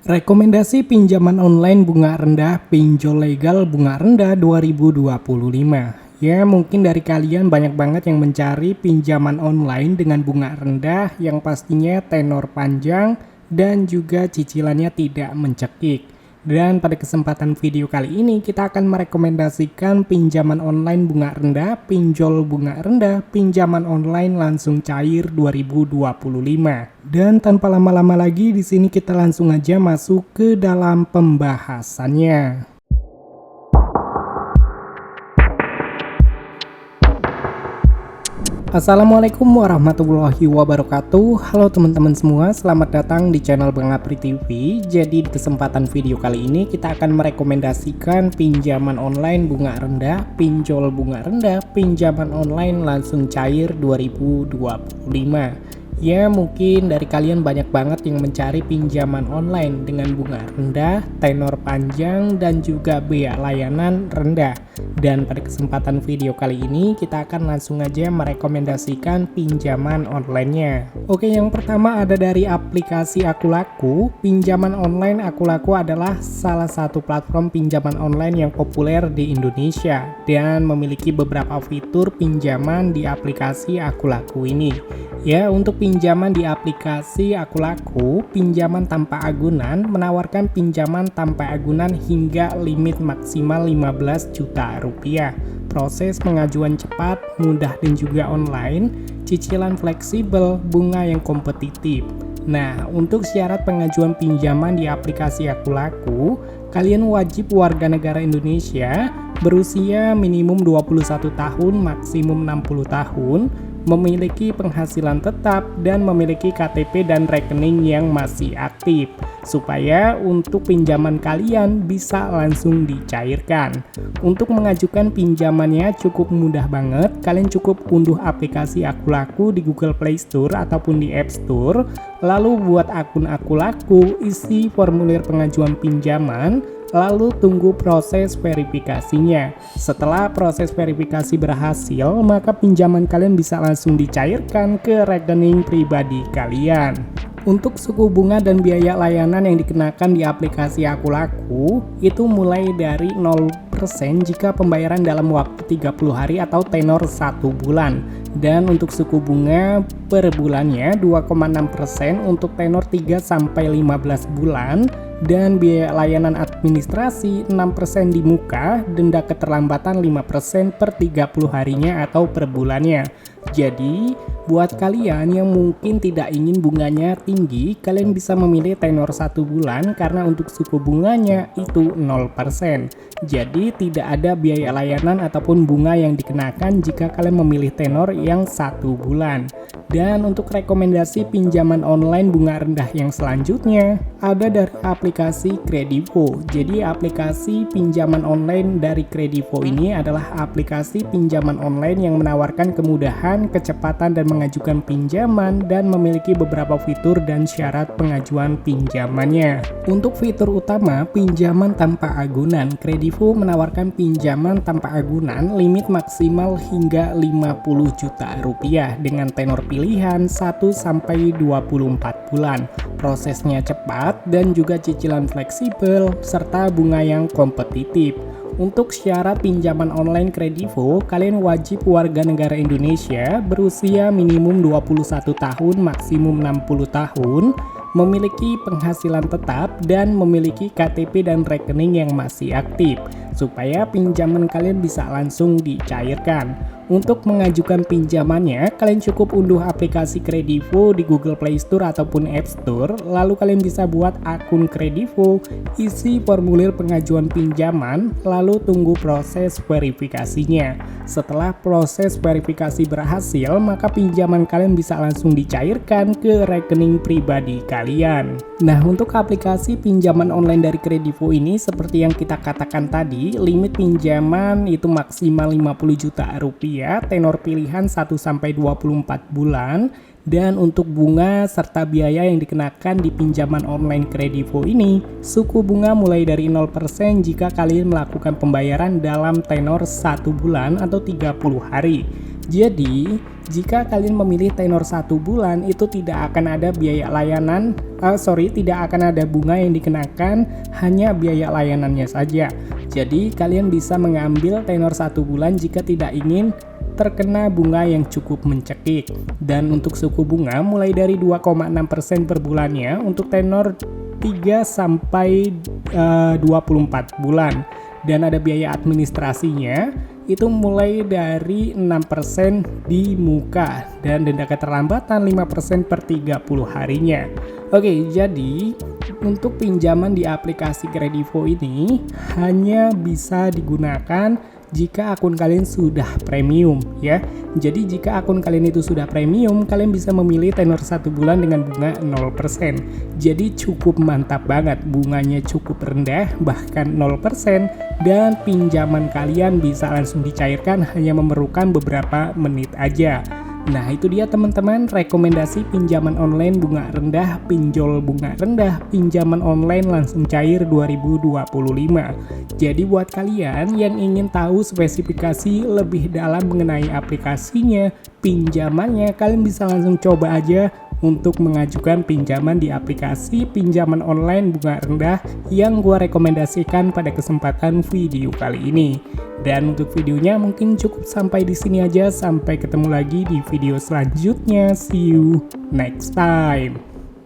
Rekomendasi pinjaman online bunga rendah, pinjol legal bunga rendah 2025. Ya, mungkin dari kalian banyak banget yang mencari pinjaman online dengan bunga rendah yang pastinya tenor panjang dan juga cicilannya tidak mencekik. Dan pada kesempatan video kali ini kita akan merekomendasikan pinjaman online bunga rendah, pinjol bunga rendah, pinjaman online langsung cair 2025. Dan tanpa lama-lama lagi di sini kita langsung aja masuk ke dalam pembahasannya. Assalamualaikum warahmatullahi wabarakatuh. Halo teman-teman semua, selamat datang di channel Bang Apri TV. Jadi di kesempatan video kali ini kita akan merekomendasikan pinjaman online bunga rendah, pinjol bunga rendah, pinjaman online langsung cair 2025. Ya, mungkin dari kalian banyak banget yang mencari pinjaman online dengan bunga rendah, tenor panjang, dan juga biaya layanan rendah. Dan pada kesempatan video kali ini kita akan langsung aja merekomendasikan pinjaman online-nya. Oke, yang pertama ada dari aplikasi Akulaku. Pinjaman online Akulaku adalah salah satu platform pinjaman online yang populer di Indonesia dan memiliki beberapa fitur pinjaman di aplikasi Akulaku ini. Ya, untuk pinjaman di aplikasi Akulaku, pinjaman tanpa agunan menawarkan pinjaman tanpa agunan hingga limit maksimal 15 juta rupiah. Proses pengajuan cepat, mudah dan juga online, cicilan fleksibel, bunga yang kompetitif. Nah, untuk syarat pengajuan pinjaman di aplikasi Akulaku, kalian wajib warga negara Indonesia, berusia minimum 21 tahun, maksimum 60 tahun, memiliki penghasilan tetap dan memiliki KTP dan rekening yang masih aktif supaya untuk pinjaman kalian bisa langsung dicairkan. Untuk mengajukan pinjamannya cukup mudah banget. Kalian cukup unduh aplikasi Akulaku di Google Play Store ataupun di App Store, lalu buat akun Akulaku, isi formulir pengajuan pinjaman, lalu tunggu proses verifikasinya. Setelah proses verifikasi berhasil, maka pinjaman kalian bisa langsung dicairkan ke rekening pribadi kalian. Untuk suku bunga dan biaya layanan yang dikenakan di aplikasi Akulaku itu mulai dari 0% jika pembayaran dalam waktu 30 hari atau tenor 1 bulan. Dan untuk suku bunga per bulannya 2,6% untuk tenor 3-15 bulan. Dan biaya layanan administrasi 6% di muka, denda keterlambatan 5% per 30 harinya atau per bulannya. Jadi, buat kalian yang mungkin tidak ingin bunganya tinggi, kalian bisa memilih tenor 1 bulan karena untuk suku bunganya itu 0%. Jadi, tidak ada biaya layanan ataupun bunga yang dikenakan jika kalian memilih tenor yang 1 bulan. Dan untuk rekomendasi pinjaman online bunga rendah yang selanjutnya, ada dari aplikasi Kredivo. Jadi aplikasi pinjaman online dari Kredivo ini adalah aplikasi pinjaman online yang menawarkan kemudahan, kecepatan dan mengajukan pinjaman dan memiliki beberapa fitur dan syarat pengajuan pinjamannya. Untuk fitur utama, pinjaman tanpa agunan. Kredivo menawarkan pinjaman tanpa agunan limit maksimal hingga 50 juta rupiah dengan tenor pilihan 1-24 bulan. Prosesnya cepat dan juga cicilan fleksibel serta bunga yang kompetitif. Untuk syarat pinjaman online Kredivo, kalian wajib warga negara Indonesia, berusia minimum 21 tahun, maksimum 60 tahun, memiliki penghasilan tetap dan memiliki KTP dan rekening yang masih aktif supaya pinjaman kalian bisa langsung dicairkan. Untuk mengajukan pinjamannya, kalian cukup unduh aplikasi Kredivo di Google Play Store ataupun App Store, lalu kalian bisa buat akun Kredivo, isi formulir pengajuan pinjaman, lalu tunggu proses verifikasinya. Setelah proses verifikasi berhasil, maka pinjaman kalian bisa langsung dicairkan ke rekening pribadi kalian. Nah, untuk aplikasi pinjaman online dari Kredivo ini seperti yang kita katakan tadi, limit pinjaman itu maksimal 50 juta rupiah, tenor pilihan 1-24 bulan, dan untuk bunga serta biaya yang dikenakan di pinjaman online Kredivo ini, suku bunga mulai dari 0% jika kalian melakukan pembayaran dalam tenor 1 bulan atau 30 hari. Jadi, jika kalian memilih tenor 1 bulan itu tidak akan ada biaya layanan, tidak akan ada bunga yang dikenakan, hanya biaya layanannya saja. Jadi kalian bisa mengambil tenor 1 bulan jika tidak ingin terkena bunga yang cukup mencekik. Dan untuk suku bunga mulai dari 2,6% per bulannya untuk tenor 3 sampai 24 bulan. Dan ada biaya administrasinya itu mulai dari 6% di muka dan denda keterlambatan 5% per 30 harinya. Oke, jadi untuk pinjaman di aplikasi Kredivo ini hanya bisa digunakan jika akun kalian sudah premium ya. Jadi jika akun kalian itu sudah premium, kalian bisa memilih tenor 1 bulan dengan bunga 0%. Jadi cukup mantap banget, bunganya cukup rendah bahkan 0% dan pinjaman kalian bisa langsung dicairkan hanya memerlukan beberapa menit aja. Nah itu dia teman-teman rekomendasi pinjaman online bunga rendah, pinjol bunga rendah, pinjaman online langsung cair 2025. Jadi buat kalian yang ingin tahu spesifikasi lebih dalam mengenai aplikasinya, pinjamannya, kalian bisa langsung coba aja untuk mengajukan pinjaman di aplikasi pinjaman online bunga rendah yang gua rekomendasikan pada kesempatan video kali ini. Dan untuk videonya mungkin cukup sampai di sini aja. Sampai ketemu lagi di video selanjutnya. See you next time.